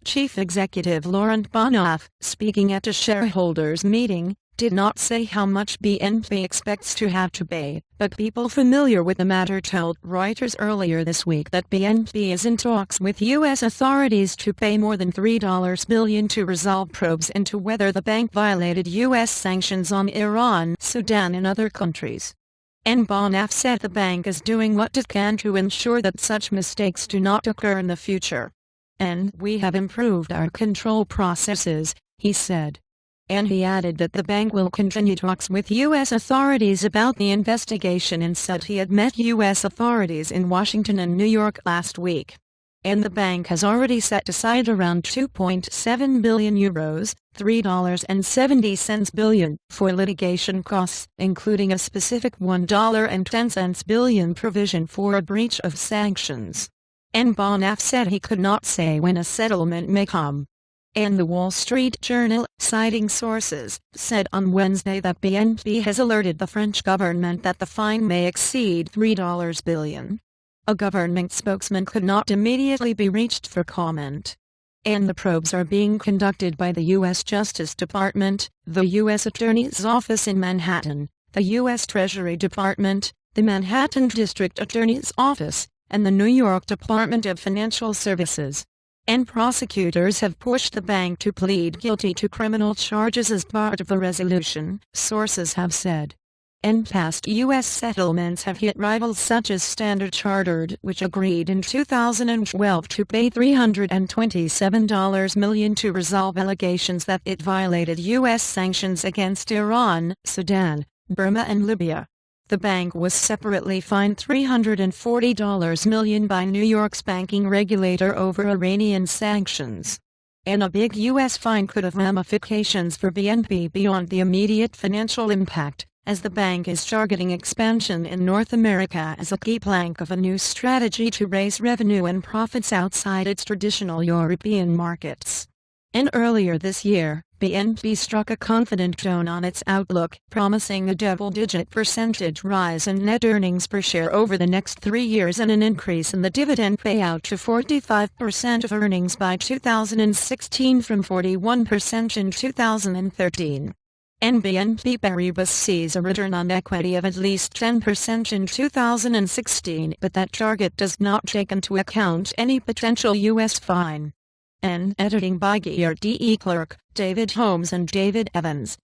Chief Executive Laurent Bonnafe, speaking at a shareholders meeting, did not say how much BNP expects to have to pay, but people familiar with the matter told Reuters earlier this week that BNP is in talks with U.S. authorities to pay more than $3 billion to resolve probes into whether the bank violated U.S. sanctions on Iran, Sudan and other countries. Bonnafe said the bank is doing what it can to ensure that such mistakes do not occur in the future. We have improved our control processes, he said. He added that the bank will continue talks with U.S. authorities about the investigation and said he had met U.S. authorities in Washington and New York last week. The bank has already set aside around €2.7 billion, $3.70 billion, for litigation costs, including a specific $1.10 billion provision for a breach of sanctions. Bonnafe said he could not say when a settlement may come. The Wall Street Journal, citing sources, said on Wednesday that BNP has alerted the French government that the fine may exceed $3 billion. A government spokesman could not immediately be reached for comment. The probes are being conducted by the U.S. Justice Department, the U.S. Attorney's Office in Manhattan, the U.S. Treasury Department, the Manhattan District Attorney's Office, and the New York Department of Financial Services. Prosecutors have pushed the bank to plead guilty to criminal charges as part of the resolution, sources have said. Past U.S. settlements have hit rivals such as Standard Chartered, which agreed in 2012 to pay $327 million to resolve allegations that it violated U.S. sanctions against Iran, Sudan, Burma and Libya. The bank was separately fined $340 million by New York's banking regulator over Iranian sanctions. A big U.S. fine could have ramifications for BNP beyond the immediate financial impact, as the bank is targeting expansion in North America as a key plank of a new strategy to raise revenue and profits outside its traditional European markets. Earlier this year, BNP struck a confident tone on its outlook, promising a double-digit percentage rise in net earnings per share over the next 3 years and an increase in the dividend payout to 45% of earnings by 2016 from 41% in 2013. BNP Paribas sees a return on equity of at least 10% in 2016, but that target does not take into account any potential U.S. fine. Editing by Geert D. E. Clerk, David Holmes and David Evans.